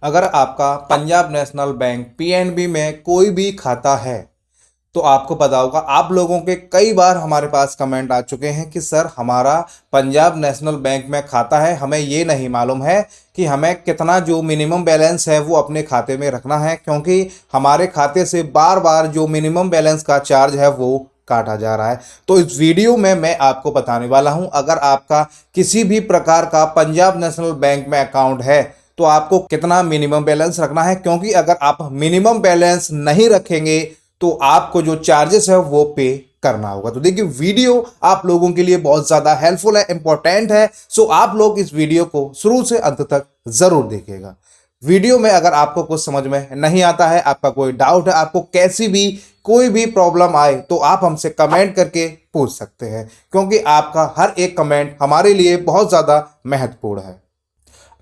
अगर आपका Punjab national bank PNB में कोई भी खाता है तो आपको पता होगा, आप लोगों के कई बार हमारे पास कमेंट आ चुके हैं कि सर हमारा पंजाब नेशनल बैंक में खाता है, हमें ये नहीं मालूम है कि हमें कितना जो मिनिमम बैलेंस है वो अपने खाते में रखना है, क्योंकि हमारे खाते से बार बार जो मिनिमम बैलेंस का चार्ज है वो काटा जा रहा है। तो इस वीडियो में मैं आपको बताने वाला हूं, अगर आपका किसी भी प्रकार का पंजाब नेशनल बैंक में अकाउंट है तो आपको कितना मिनिमम बैलेंस रखना है, क्योंकि अगर आप मिनिमम बैलेंस नहीं रखेंगे तो आपको जो चार्जेस है वो पे करना होगा। तो देखिए, वीडियो आप लोगों के लिए बहुत ज़्यादा हेल्पफुल है, इंपॉर्टेंट है। सो आप लोग इस वीडियो को शुरू से अंत तक ज़रूर देखिएगा। वीडियो में अगर आपको कुछ समझ में नहीं आता है, आपका कोई डाउट है, आपको कैसी भी कोई भी प्रॉब्लम आए तो आप हमसे कमेंट करके पूछ सकते हैं, क्योंकि आपका हर एक कमेंट हमारे लिए बहुत ज़्यादा महत्वपूर्ण है।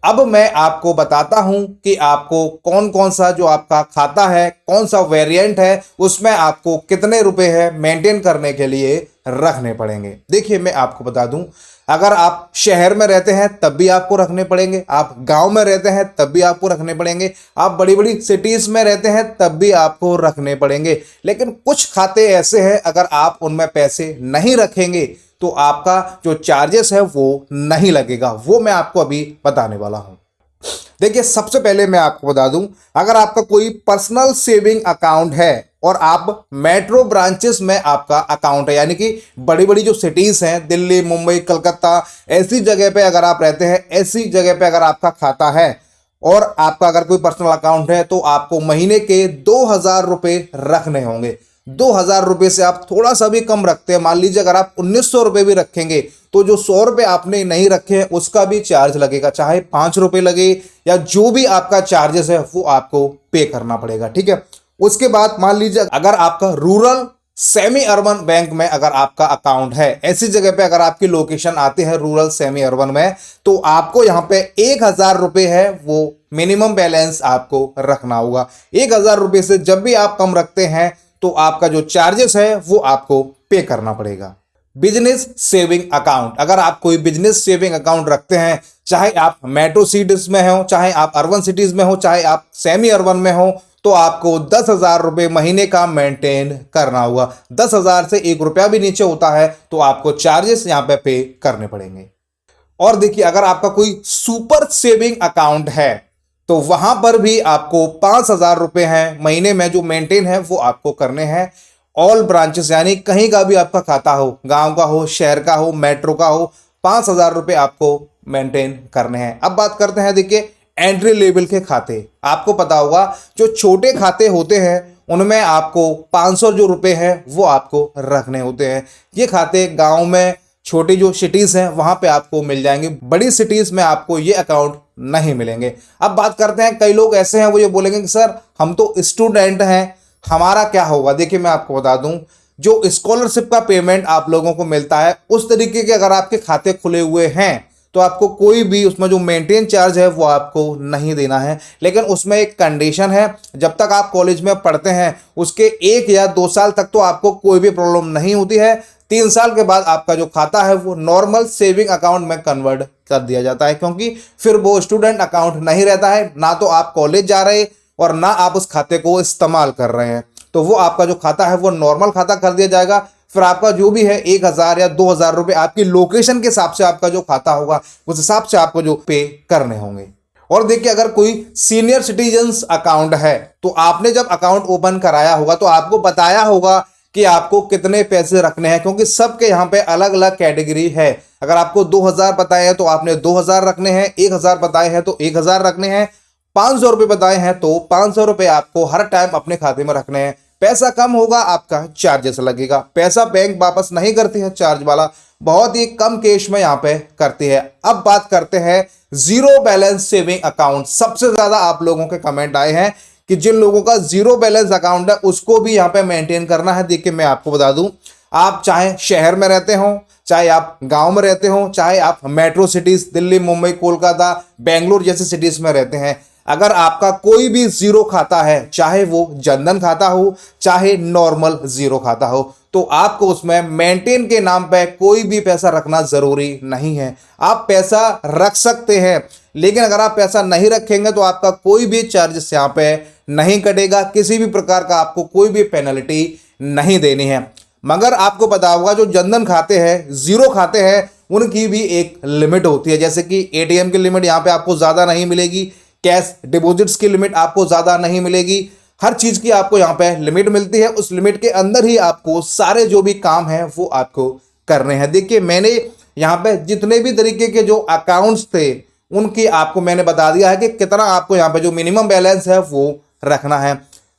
अब मैं आपको बताता हूं कि आपको कौन कौन सा जो आपका खाता है, कौन सा वेरिएंट है, उसमें आपको कितने रुपए है मेंटेन करने के लिए रखने पड़ेंगे। देखिए, मैं आपको बता दूं, अगर आप शहर में रहते हैं तब भी आपको रखने पड़ेंगे, आप गांव में रहते हैं तब भी आपको रखने पड़ेंगे, आप बड़ी बड़ी सिटीज में रहते हैं तब भी आपको रखने पड़ेंगे। लेकिन कुछ खाते ऐसे हैं, अगर आप उनमें पैसे नहीं रखेंगे तो आपका जो चार्जेस है वो नहीं लगेगा। वो मैं आपको अभी बताने वाला हूं। देखिए, सबसे पहले मैं आपको बता दूं, अगर आपका कोई पर्सनल सेविंग अकाउंट है और आप मेट्रो ब्रांचेस में आपका अकाउंट है, यानी कि बड़ी बड़ी जो सिटीज हैं, दिल्ली, मुंबई, कलकत्ता, ऐसी जगह पे अगर आप रहते हैं, ऐसी जगह पे अगर आपका खाता है और आपका अगर कोई पर्सनल अकाउंट है तो आपको महीने के 2,000 रुपये रखने होंगे। 2,000 रुपये से आप थोड़ा सा भी कम रखते हैं, मान लीजिए अगर आप 1,900 रुपये भी रखेंगे तो जो 100 रुपये आपने नहीं रखे हैं उसका भी चार्ज लगेगा, चाहे 5 रुपये लगे या जो भी आपका चार्जेस है वो आपको पे करना पड़ेगा। ठीक है। उसके बाद मान लीजिए अगर आपका रूरल सेमी अर्बन बैंक में अगर आपका अकाउंट है, ऐसी जगह पे अगर आपकी लोकेशन आती है रूरल सेमी अर्बन में, तो आपको यहाँ पे 1,000 रुपये है वो मिनिमम बैलेंस आपको रखना होगा। 1,000 रुपये से जब भी आप कम रखते हैं तो आपका जो चार्जेस है वो आपको पे करना पड़ेगा। बिजनेस सेविंग अकाउंट, अगर आप कोई बिजनेस सेविंग अकाउंट रखते हैं, चाहे आप मेट्रो सिटीज में हो, चाहे आप अर्बन सिटीज में हो, चाहे आप सेमी अर्बन में हो, तो आपको 10,000 रुपये महीने का मेंटेन करना होगा। 10,000 से 1 रुपया भी नीचे होता है तो आपको चार्जेस यहाँ पे करने पड़ेंगे। और देखिए, अगर आपका कोई सुपर सेविंग अकाउंट है तो वहां पर भी आपको 5,000 रुपये हैं महीने में जो मेंटेन है वो आपको करने हैं। ऑल ब्रांचेस, यानी कहीं का भी आपका खाता हो, गांव का हो, शहर का हो, मेट्रो का हो, 5,000 रुपये आपको मेंटेन करने हैं। अब बात करते हैं, देखिए, एंट्री लेवल के खाते। आपको पता होगा जो छोटे खाते होते हैं उनमें आपको 500 जो रुपये हैं वो आपको रखने होते हैं। ये खाते गाँव में, छोटी जो सिटीज़ हैं वहाँ पे आपको मिल जाएंगे, बड़ी सिटीज़ में आपको ये अकाउंट नहीं मिलेंगे। अब बात करते हैं, कई लोग ऐसे हैं वो ये बोलेंगे कि सर हम तो स्टूडेंट हैं, हमारा क्या होगा। देखिए, मैं आपको बता दूं, जो स्कॉलरशिप का पेमेंट आप लोगों को मिलता है उस तरीके के अगर आपके खाते खुले हुए हैं तो आपको कोई भी उसमें जो मेंटेन चार्ज है वो आपको नहीं देना है। लेकिन उसमें एक कंडीशन है, जब तक आप कॉलेज में पढ़ते हैं उसके 1 या 2 साल तक तो आपको कोई भी प्रॉब्लम नहीं होती है। 3 साल के बाद आपका जो खाता है वो नॉर्मल सेविंग अकाउंट में कन्वर्ट कर दिया जाता है, क्योंकि फिर वो स्टूडेंट अकाउंट नहीं रहता है, ना तो आप कॉलेज जा रहे और ना आप उस खाते को इस्तेमाल कर रहे हैं, तो वो आपका जो खाता है वो नॉर्मल खाता कर दिया जाएगा। फिर आपका जो भी है 1,000 या 2,000 रुपये आपकी लोकेशन के हिसाब से आपका जो खाता होगा उस हिसाब से आपको जो पे करने होंगे। और देखिए, अगर कोई सीनियर सिटीजन्स अकाउंट है तो आपने जब अकाउंट ओपन कराया होगा तो आपको बताया होगा कि आपको कितने पैसे रखने हैं, क्योंकि सबके यहाँ पे अलग अलग कैटेगरी है। अगर आपको 2,000 बताए हैं तो आपने 2,000 रखने हैं, 1,000 बताए हैं तो 1,000 रखने हैं, 500 रुपये बताए हैं तो 500 रुपये आपको हर टाइम अपने खाते में रखने हैं। पैसा कम होगा आपका चार्जेस लगेगा। पैसा बैंक वापस नहीं करती है चार्ज वाला, बहुत ही कम केस में यहाँ पे करती है। अब बात करते हैं जीरो बैलेंस सेविंग अकाउंट। सबसे ज्यादा आप लोगों के कमेंट आए हैं कि जिन लोगों का जीरो बैलेंस अकाउंट है उसको भी यहाँ पे मेंटेन करना है। देखिए, मैं आपको बता दूं, आप चाहे शहर में रहते हो, चाहे आप गांव में रहते हो, चाहे आप मेट्रो सिटीज दिल्ली, मुंबई, कोलकाता, बेंगलुरु जैसी सिटीज में रहते हैं, अगर आपका कोई भी जीरो खाता है, चाहे वो जनधन खाता हो, चाहे नॉर्मल जीरो खाता हो, तो आपको उसमें मेंटेन के नाम पे कोई भी पैसा रखना जरूरी नहीं है। आप पैसा रख सकते हैं, लेकिन अगर आप पैसा नहीं रखेंगे तो आपका कोई भी चार्जेस यहाँ पे नहीं कटेगा, किसी भी प्रकार का आपको कोई भी पेनल्टी नहीं देनी है। मगर आपको पता होगा जो जनधन खाते हैं, जीरो खाते हैं, उनकी भी एक लिमिट होती है। जैसे कि एटीएम की लिमिट यहाँ पे आपको ज़्यादा नहीं मिलेगी, कैश डिपॉजिट्स की लिमिट आपको ज़्यादा नहीं मिलेगी, हर चीज़ की आपको यहाँ पे लिमिट मिलती है। उस लिमिट के अंदर ही आपको सारे जो भी काम हैं वो आपको करने हैं। देखिए मैंने यहाँ पे जितने भी तरीके के जो अकाउंट्स थे उनकी आपको मैंने बता दिया है कि कितना आपको यहाँ पे जो मिनिमम बैलेंस है वो रखना है।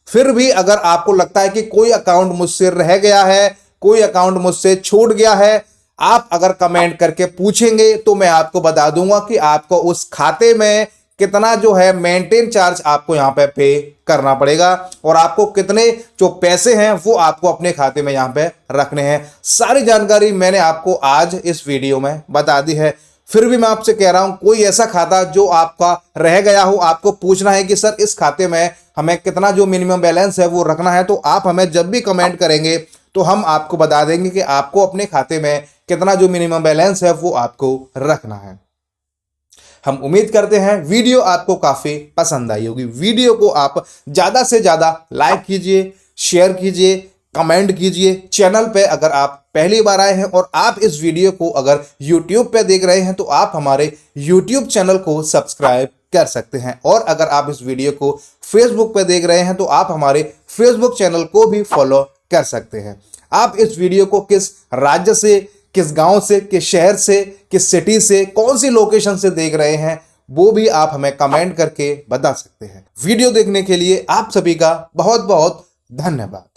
फिर भी अगर आपको लगता है कि कोई अकाउंट मुझसे रह गया है, कोई अकाउंट मुझसे छूट गया है, आप अगर कमेंट करके पूछेंगे तो मैं आपको बता दूंगा कि आपको उस खाते में कितना जो है मेंटेन चार्ज आपको यहाँ पे करना पड़ेगा और आपको कितने जो पैसे हैं वो आपको अपने खाते में यहाँ पे रखने हैं। सारी जानकारी मैंने आपको आज इस वीडियो में बता दी है। फिर भी मैं आपसे कह रहा हूं कोई ऐसा खाता जो आपका रह गया हो, आपको पूछना है कि सर इस खाते में हमें कितना जो मिनिमम बैलेंस है वो रखना है, तो आप हमें जब भी कमेंट करेंगे तो हम आपको बता देंगे कि आपको अपने खाते में कितना जो मिनिमम बैलेंस है वो आपको रखना है। हम उम्मीद करते हैं वीडियो आपको काफ़ी पसंद आई होगी। वीडियो को आप ज़्यादा से ज़्यादा लाइक कीजिए, शेयर कीजिए, कमेंट कीजिए। चैनल पे अगर आप पहली बार आए हैं और आप इस वीडियो को अगर YouTube पे देख रहे हैं तो आप हमारे YouTube चैनल को सब्सक्राइब कर सकते हैं। और अगर आप इस वीडियो को Facebook पे देख रहे हैं तो आप हमारे Facebook चैनल को भी फॉलो कर सकते हैं। आप इस वीडियो को किस राज्य से, किस गांव से, किस शहर से, किस सिटी से, कौन सी लोकेशन से देख रहे हैं वो भी आप हमें कमेंट करके बता सकते हैं। वीडियो देखने के लिए आप सभी का बहुत बहुत धन्यवाद।